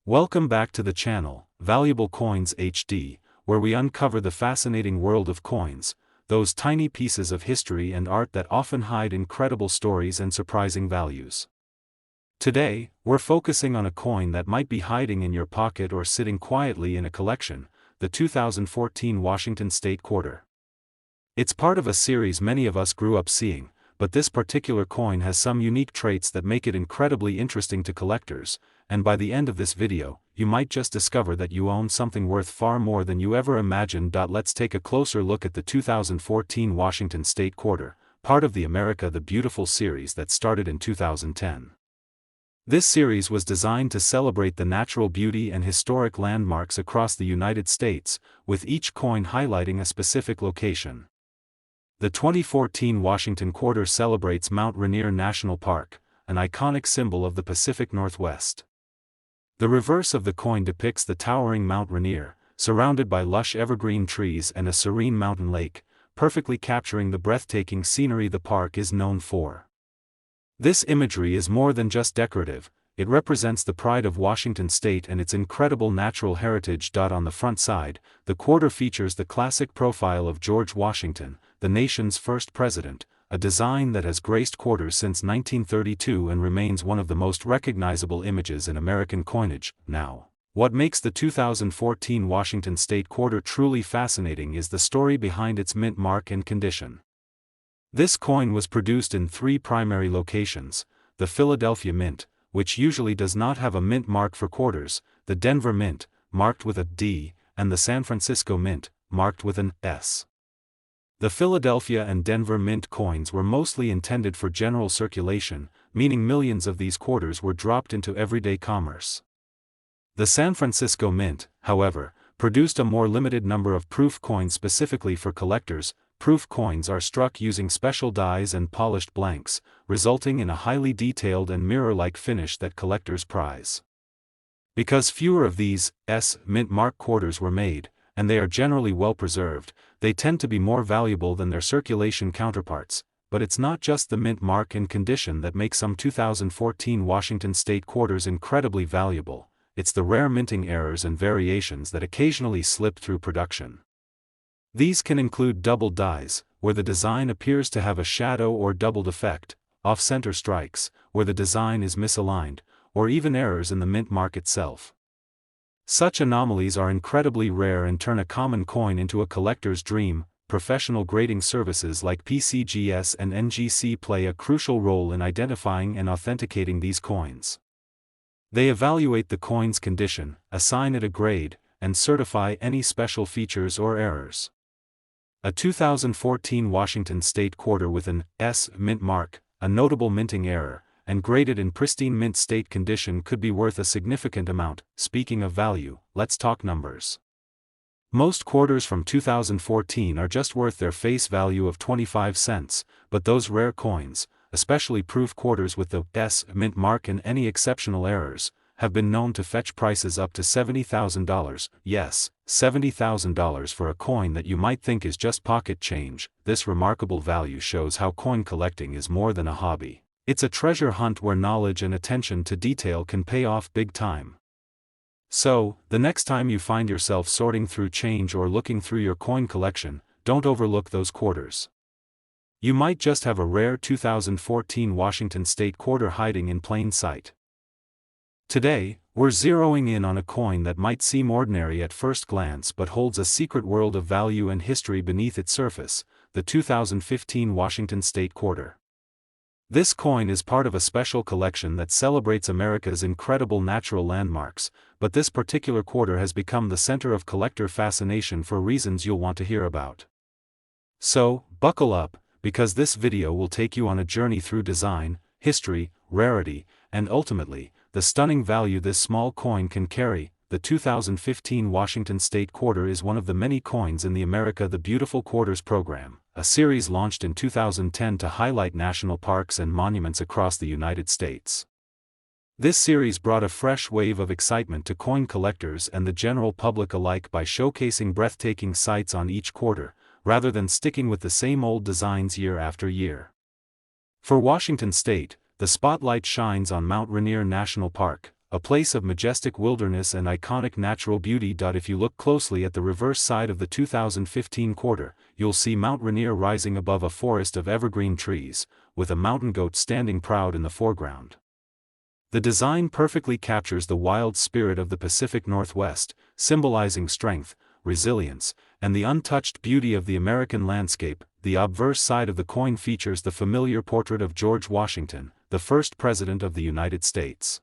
Welcome back to the channel, Valuable Coins HD, where we uncover the fascinating world of coins, those tiny pieces of history and art that often hide incredible stories and surprising values. Today, we're focusing on a coin that might be hiding in your pocket or sitting quietly in a collection, the 2014 Washington State Quarter. It's part of a series many of us grew up seeing, but this particular coin has some unique traits that make it incredibly interesting to collectors, and by the end of this video, you might just discover that you own something worth far more than you ever imagined. Let's take a closer look at the 2014 Washington State Quarter, part of the America the Beautiful series that started in 2010. This series was designed to celebrate the natural beauty and historic landmarks across the United States, with each coin highlighting a specific location. The 2014 Washington Quarter celebrates Mount Rainier National Park, an iconic symbol of the Pacific Northwest. The reverse of the coin depicts the towering Mount Rainier, surrounded by lush evergreen trees and a serene mountain lake, perfectly capturing the breathtaking scenery the park is known for. This imagery is more than just decorative, it represents the pride of Washington State and its incredible natural heritage. On the front side, the quarter features the classic profile of George Washington, the nation's first president, a design that has graced quarters since 1932 and remains one of the most recognizable images in American coinage. Now, what makes the 2014 Washington State Quarter truly fascinating is the story behind its mint mark and condition. This coin was produced in three primary locations: the Philadelphia Mint, which usually does not have a mint mark for quarters, the Denver Mint, marked with a D, and the San Francisco Mint, marked with an S. The Philadelphia and Denver Mint coins were mostly intended for general circulation, meaning millions of these quarters were dropped into everyday commerce. The San Francisco Mint, however, produced a more limited number of proof coins specifically for collectors. Proof coins are struck using special dies and polished blanks, resulting in a highly detailed and mirror-like finish that collectors prize. Because fewer of these S mint mark quarters were made, and they are generally well preserved, they tend to be more valuable than their circulation counterparts. But it's not just the mint mark and condition that make some 2014 Washington State Quarters incredibly valuable, it's the rare minting errors and variations that occasionally slip through production. These can include double dies, where the design appears to have a shadow or doubled effect, off-center strikes, where the design is misaligned, or even errors in the mint mark itself. Such anomalies are incredibly rare and turn a common coin into a collector's dream. Professional grading services like PCGS and NGC play a crucial role in identifying and authenticating these coins. They evaluate the coin's condition, assign it a grade, and certify any special features or errors. A 2014 Washington State Quarter with an S mint mark, a notable minting error, and graded in pristine mint state condition could be worth a significant amount. Speaking of value, let's talk numbers. Most quarters from 2014 are just worth their face value of 25 cents, but those rare coins, especially proof quarters with the S mint mark and any exceptional errors, have been known to fetch prices up to $70,000, yes, $70,000 for a coin that you might think is just pocket change. This remarkable value shows how coin collecting is more than a hobby. It's a treasure hunt where knowledge and attention to detail can pay off big time. So, the next time you find yourself sorting through change or looking through your coin collection, don't overlook those quarters. You might just have a rare 2014 Washington State Quarter hiding in plain sight. Today, we're zeroing in on a coin that might seem ordinary at first glance but holds a secret world of value and history beneath its surface, the 2015 Washington State Quarter. This coin is part of a special collection that celebrates America's incredible natural landmarks, but this particular quarter has become the center of collector fascination for reasons you'll want to hear about. So, buckle up, because this video will take you on a journey through design, history, rarity, and ultimately, the stunning value this small coin can carry. The 2015 Washington State Quarter is one of the many coins in the America the Beautiful Quarters program, a series launched in 2010 to highlight national parks and monuments across the United States. This series brought a fresh wave of excitement to coin collectors and the general public alike by showcasing breathtaking sights on each quarter, rather than sticking with the same old designs year after year. For Washington State, the spotlight shines on Mount Rainier National Park, a place of majestic wilderness and iconic natural beauty. If you look closely at the reverse side of the 2015 quarter, you'll see Mount Rainier rising above a forest of evergreen trees, with a mountain goat standing proud in the foreground. The design perfectly captures the wild spirit of the Pacific Northwest, symbolizing strength, resilience, and the untouched beauty of the American landscape. The obverse side of the coin features the familiar portrait of George Washington, the first President of the United States.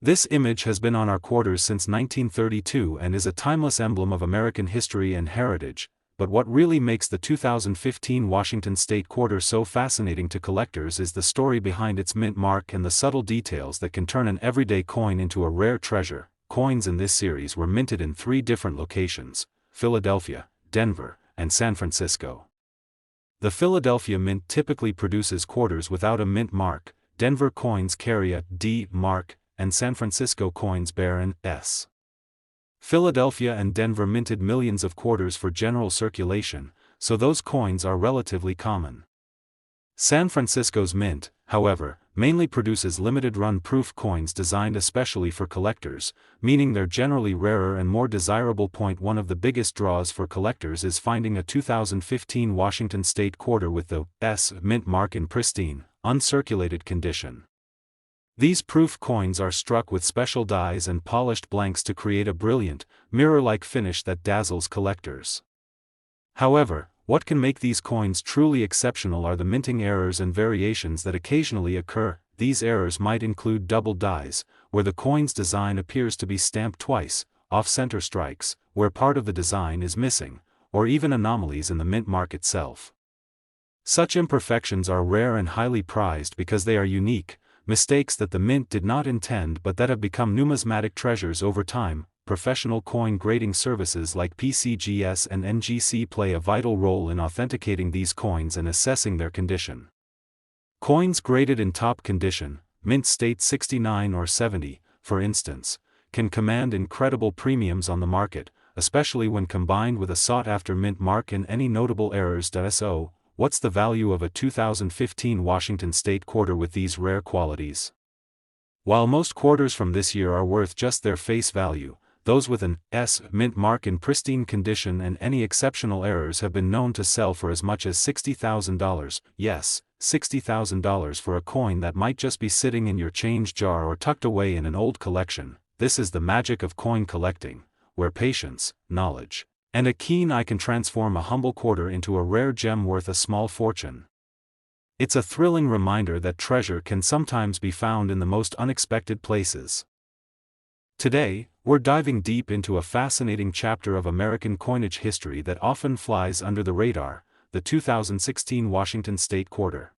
This image has been on our quarters since 1932 and is a timeless emblem of American history and heritage. But what really makes the 2015 Washington State Quarter so fascinating to collectors is the story behind its mint mark and the subtle details that can turn an everyday coin into a rare treasure. Coins in this series were minted in 3 different locations: Philadelphia, Denver, and San Francisco. The Philadelphia Mint typically produces quarters without a mint mark, Denver coins carry a D mark, and San Francisco coins bear an S. Philadelphia and Denver minted millions of quarters for general circulation, so those coins are relatively common. San Francisco's mint, however, mainly produces limited-run proof coins designed especially for collectors, meaning they're generally rarer and more desirable. One of the biggest draws for collectors is finding a 2015 Washington State quarter with the S mint mark in pristine, uncirculated condition. These proof coins are struck with special dies and polished blanks to create a brilliant, mirror-like finish that dazzles collectors. However, what can make these coins truly exceptional are the minting errors and variations that occasionally occur. These errors might include double dies, where the coin's design appears to be stamped twice, off-center strikes, where part of the design is missing, or even anomalies in the mint mark itself. Such imperfections are rare and highly prized because they are unique, mistakes that the mint did not intend but that have become numismatic treasures over time. Professional coin grading services like PCGS and NGC play a vital role in authenticating these coins and assessing their condition. Coins graded in top condition, mint state 69 or 70, for instance, can command incredible premiums on the market, especially when combined with a sought-after mint mark and any notable errors. So, what's the value of a 2015 Washington State quarter with these rare qualities? While most quarters from this year are worth just their face value, those with an S mint mark in pristine condition and any exceptional errors have been known to sell for as much as $60,000. Yes, $60,000 for a coin that might just be sitting in your change jar or tucked away in an old collection. This is the magic of coin collecting, where patience, knowledge, and a keen eye can transform a humble quarter into a rare gem worth a small fortune. It's a thrilling reminder that treasure can sometimes be found in the most unexpected places. Today, we're diving deep into a fascinating chapter of American coinage history that often flies under the radar, the 2016 Washington State Quarter.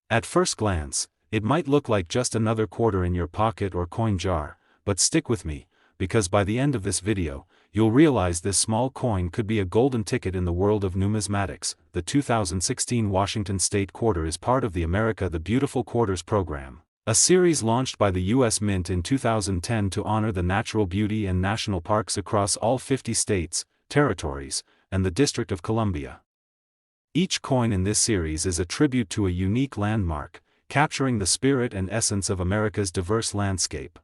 At first glance, it might look like just another quarter in your pocket or coin jar, but stick with me, because by the end of this video, you'll realize this small coin could be a golden ticket in the world of numismatics. The 2016 Washington State Quarter is part of the America the Beautiful Quarters program, a series launched by the U.S. Mint in 2010 to honor the natural beauty and national parks across all 50 states, territories, and the District of Columbia. Each coin in this series is a tribute to a unique landmark, capturing the spirit and essence of America's diverse landscape.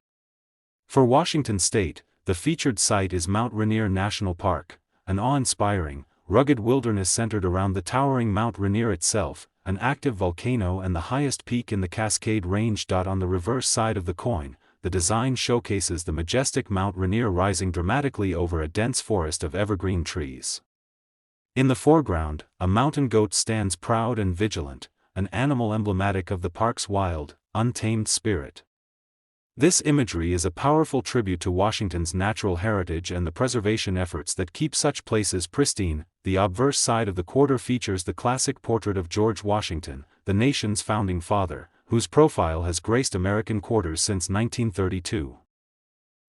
For Washington State, the featured site is Mount Rainier National Park, an awe-inspiring, rugged wilderness centered around the towering Mount Rainier itself, an active volcano and the highest peak in the Cascade Range. On the reverse side of the coin, the design showcases the majestic Mount Rainier rising dramatically over a dense forest of evergreen trees. In the foreground, a mountain goat stands proud and vigilant, an animal emblematic of the park's wild, untamed spirit. This imagery is a powerful tribute to Washington's natural heritage and the preservation efforts that keep such places pristine. The obverse side of the quarter features the classic portrait of George Washington, the nation's founding father, whose profile has graced American quarters since 1932.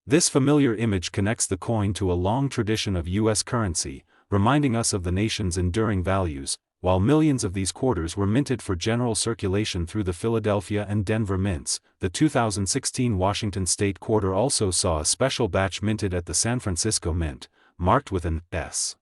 This familiar image connects the coin to a long tradition of U.S. currency, reminding us of the nation's enduring values. While millions of these quarters were minted for general circulation through the Philadelphia and Denver mints, the 2016 Washington State Quarter also saw a special batch minted at the San Francisco Mint, marked with an S.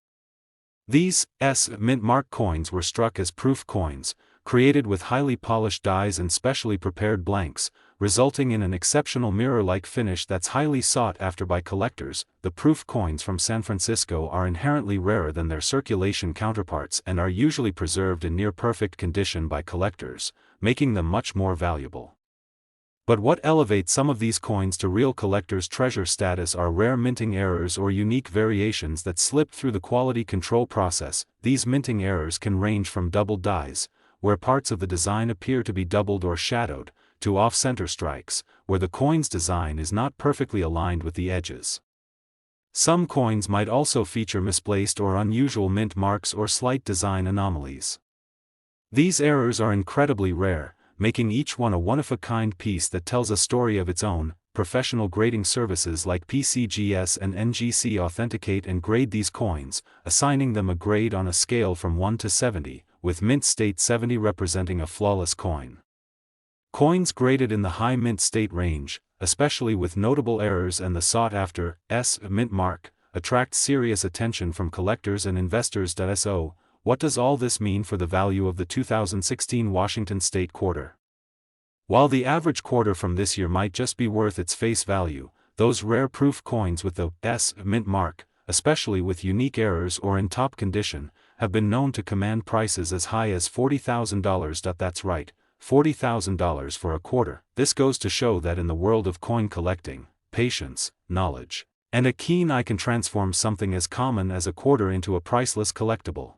These S mint mark coins were struck as proof coins, created with highly polished dies and specially prepared blanks, resulting in an exceptional mirror-like finish that's highly sought after by collectors. The proof coins from San Francisco are inherently rarer than their circulation counterparts and are usually preserved in near-perfect condition by collectors, making them much more valuable. But what elevates some of these coins to real collector's treasure status are rare minting errors or unique variations that slip through the quality control process. These minting errors can range from doubled dies, where parts of the design appear to be doubled or shadowed, to off-center strikes, where the coin's design is not perfectly aligned with the edges. Some coins might also feature misplaced or unusual mint marks or slight design anomalies. These errors are incredibly rare, making each one a one-of-a-kind piece that tells a story of its own. Professional grading services like PCGS and NGC authenticate and grade these coins, assigning them a grade on a scale from 1 to 70, with mint state 70 representing a flawless coin. Coins graded in the high mint state range, especially with notable errors and the sought-after S mint mark, attract serious attention from collectors and investors. So, what does all this mean for the value of the 2016 Washington State Quarter? While the average quarter from this year might just be worth its face value, those rare proof coins with the S mint mark, especially with unique errors or in top condition, have been known to command prices as high as $40,000. That's right, $40,000 for a quarter. This goes to show that in the world of coin collecting, patience, knowledge, and a keen eye can transform something as common as a quarter into a priceless collectible.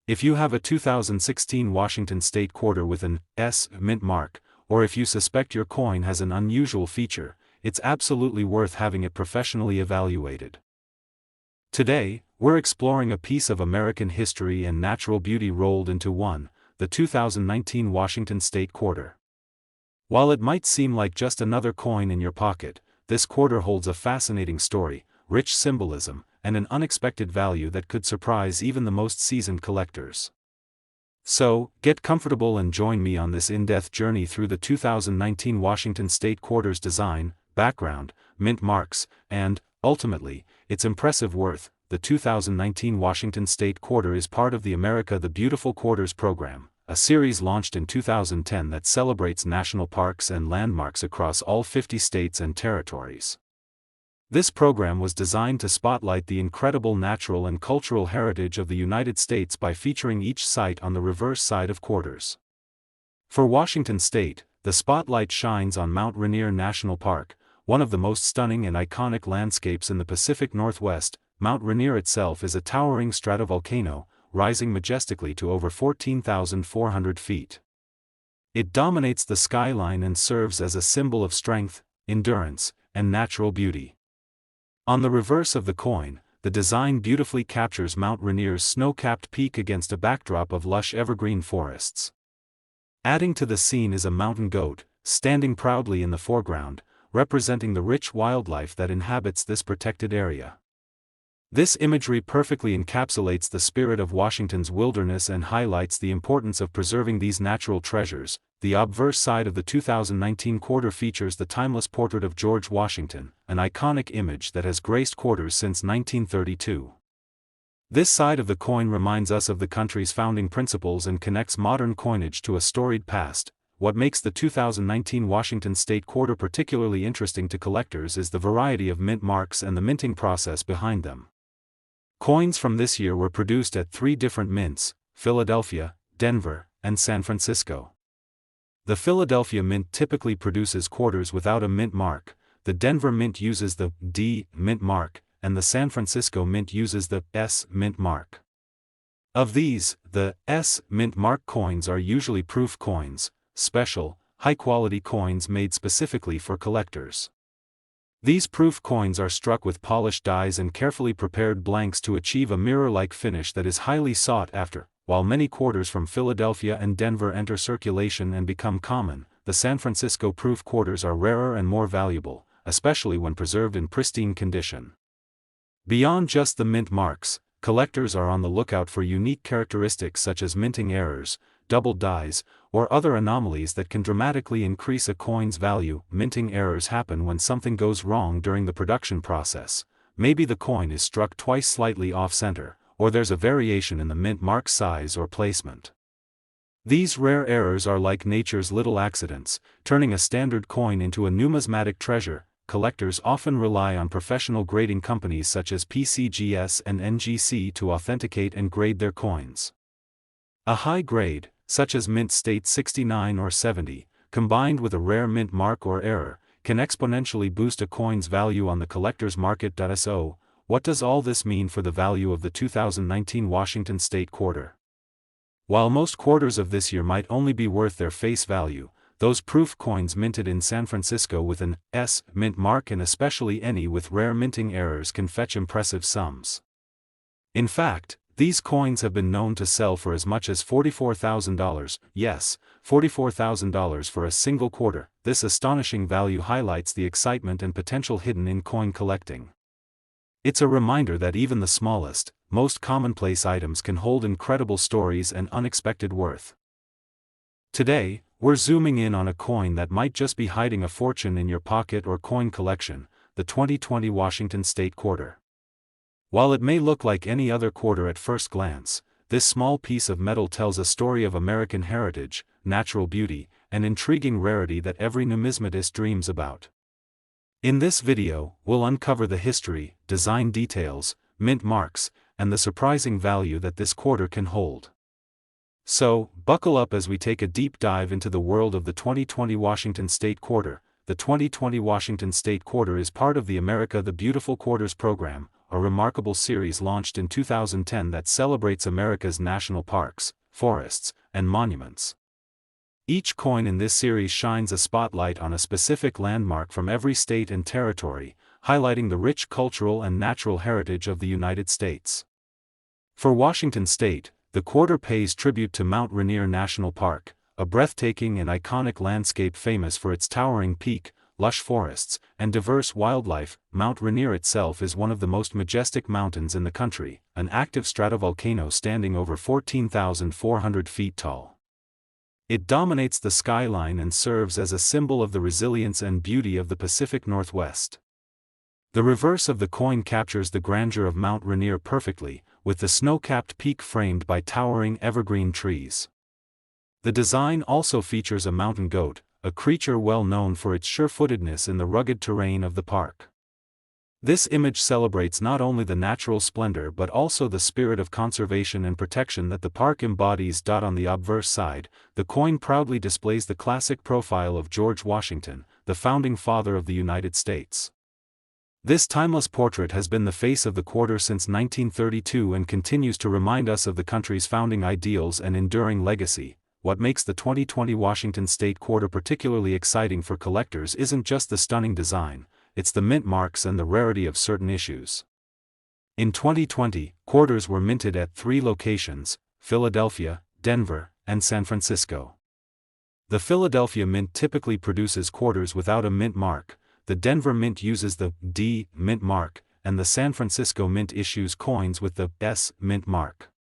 If you have a 2016 Washington State Quarter with an S mint mark, or if you suspect your coin has an unusual feature, it's absolutely worth having it professionally evaluated. Today, we're exploring a piece of American history and natural beauty rolled into one, the 2019 Washington State Quarter. While it might seem like just another coin in your pocket, this quarter holds a fascinating story, rich symbolism, and an unexpected value that could surprise even the most seasoned collectors. So, get comfortable and join me on this in-depth journey through the 2019 Washington State Quarter's design, background, mint marks, and, ultimately, its impressive worth. The 2019 Washington State Quarter is part of the America the Beautiful Quarters program, a series launched in 2010 that celebrates national parks and landmarks across all 50 states and territories. This program was designed to spotlight the incredible natural and cultural heritage of the United States by featuring each site on the reverse side of quarters. For Washington State, the spotlight shines on Mount Rainier National Park, one of the most stunning and iconic landscapes in the Pacific Northwest. Mount Rainier itself is a towering stratovolcano, rising majestically to over 14,400 feet. It dominates the skyline and serves as a symbol of strength, endurance, and natural beauty. On the reverse of the coin, the design beautifully captures Mount Rainier's snow-capped peak against a backdrop of lush evergreen forests. Adding to the scene is a mountain goat, standing proudly in the foreground, representing the rich wildlife that inhabits this protected area. This imagery perfectly encapsulates the spirit of Washington's wilderness and highlights the importance of preserving these natural treasures. The obverse side of the 2019 quarter features the timeless portrait of George Washington, an iconic image that has graced quarters since 1932. This side of the coin reminds us of the country's founding principles and connects modern coinage to a storied past. What makes the 2019 Washington State Quarter particularly interesting to collectors is the variety of mint marks and the minting process behind them. Coins from this year were produced at 3 different mints: Philadelphia, Denver, and San Francisco. The Philadelphia Mint typically produces quarters without a mint mark, the Denver Mint uses the D mint mark, and the San Francisco Mint uses the S mint mark. Of these, the S mint mark coins are usually proof coins, special, high-quality coins made specifically for collectors. These proof coins are struck with polished dies and carefully prepared blanks to achieve a mirror-like finish that is highly sought after. While many quarters from Philadelphia and Denver enter circulation and become common, the San Francisco proof quarters are rarer and more valuable, especially when preserved in pristine condition. Beyond just the mint marks, collectors are on the lookout for unique characteristics such as minting errors, doubled dies, or other anomalies that can dramatically increase a coin's value. Minting errors happen when something goes wrong during the production process. Maybe the coin is struck twice slightly off-center, or there's a variation in the mint mark size or placement. These rare errors are like nature's little accidents, turning a standard coin into a numismatic treasure. Collectors often rely on professional grading companies such as PCGS and NGC to authenticate and grade their coins. A high grade, such as mint state 69 or 70, combined with a rare mint mark or error, can exponentially boost a coin's value on the collector's market. So, what does all this mean for the value of the 2019 Washington State quarter? While most quarters of this year might only be worth their face value, those proof coins minted in San Francisco with an S mint mark, and especially any with rare minting errors, can fetch impressive sums. In fact, these coins have been known to sell for as much as $44,000, yes, $44,000 for a single quarter. This astonishing value highlights the excitement and potential hidden in coin collecting. It's a reminder that even the smallest, most commonplace items can hold incredible stories and unexpected worth. Today, we're zooming in on a coin that might just be hiding a fortune in your pocket or coin collection, the 2020 Washington State quarter. While it may look like any other quarter at first glance, this small piece of metal tells a story of American heritage, natural beauty, and intriguing rarity that every numismatist dreams about. In this video, we'll uncover the history, design details, mint marks, and the surprising value that this quarter can hold. So, buckle up as we take a deep dive into the world of the 2020 Washington State quarter. The 2020 Washington State quarter is part of the America the Beautiful Quarters program, a remarkable series launched in 2010 that celebrates America's national parks, forests, and monuments. Each coin in this series shines a spotlight on a specific landmark from every state and territory, highlighting the rich cultural and natural heritage of the United States. For Washington State, the quarter pays tribute to Mount Rainier National Park, a breathtaking and iconic landscape famous for its towering peak, lush forests, and diverse wildlife. Mount Rainier itself is one of the most majestic mountains in the country, an active stratovolcano standing over 14,400 feet tall. It dominates the skyline and serves as a symbol of the resilience and beauty of the Pacific Northwest. The reverse of the coin captures the grandeur of Mount Rainier perfectly, with the snow-capped peak framed by towering evergreen trees. The design also features a mountain goat, a creature well known for its sure-footedness in the rugged terrain of the park. This image celebrates not only the natural splendor but also the spirit of conservation and protection that the park embodies. On the obverse side, the coin proudly displays the classic profile of George Washington, the founding father of the United States. This timeless portrait has been the face of the quarter since 1932 and continues to remind us of the country's founding ideals and enduring legacy. What makes the 2020 Washington State quarter particularly exciting for collectors isn't just the stunning design, it's the mint marks and the rarity of certain issues. In 2020, quarters were minted at 3 locations: Philadelphia, Denver, and San Francisco. The Philadelphia Mint typically produces quarters without a mint mark, the Denver Mint uses the D mint mark, and the San Francisco Mint issues coins with the S mint mark.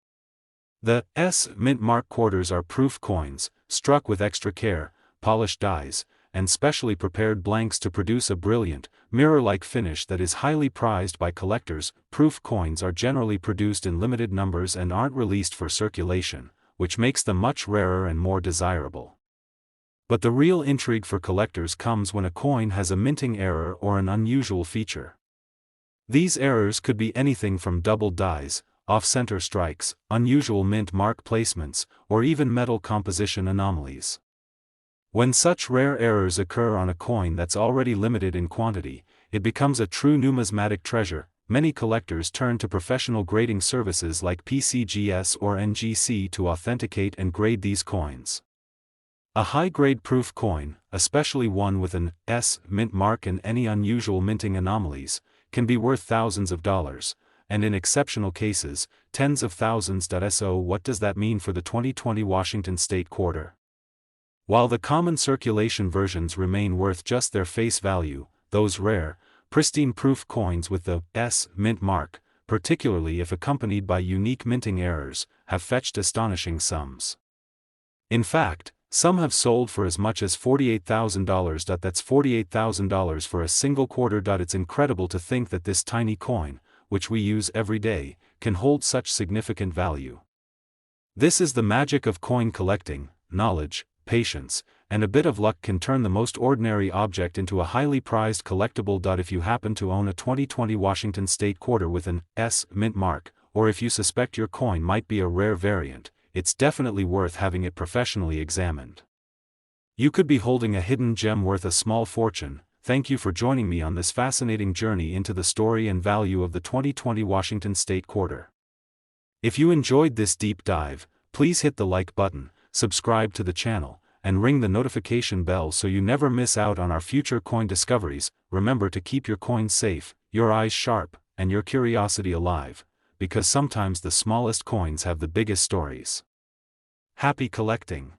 The S mint mark quarters are proof coins, struck with extra care, polished dies, and specially prepared blanks to produce a brilliant, mirror-like finish that is highly prized by collectors. Proof coins are generally produced in limited numbers and aren't released for circulation, which makes them much rarer and more desirable. But the real intrigue for collectors comes when a coin has a minting error or an unusual feature. These errors could be anything from doubled dies, off-center strikes, unusual mint mark placements, or even metal composition anomalies. When such rare errors occur on a coin that's already limited in quantity, it becomes a true numismatic treasure. Many collectors turn to professional grading services like PCGS or NGC to authenticate and grade these coins. A high-grade proof coin, especially one with an S mint mark and any unusual minting anomalies, can be worth thousands of dollars, and in exceptional cases, tens of thousands. So what does that mean for the 2020 Washington State quarter? While the common circulation versions remain worth just their face value, those rare, pristine proof coins with the S mint mark, particularly if accompanied by unique minting errors, have fetched astonishing sums. In fact, some have sold for as much as $48,000. That's $48,000 for a single quarter. It's incredible to think that this tiny coin, which we use every day, can hold such significant value. This is the magic of coin collecting: knowledge, patience, and a bit of luck can turn the most ordinary object into a highly prized collectible. If you happen to own a 2020 Washington State quarter with an S mint mark, or if you suspect your coin might be a rare variant, it's definitely worth having it professionally examined. You could be holding a hidden gem worth a small fortune. Thank you for joining me on this fascinating journey into the story and value of the 2020 Washington State quarter. If you enjoyed this deep dive, please hit the like button, subscribe to the channel, and ring the notification bell so you never miss out on our future coin discoveries. Remember to keep your coins safe, your eyes sharp, and your curiosity alive, because sometimes the smallest coins have the biggest stories. Happy collecting!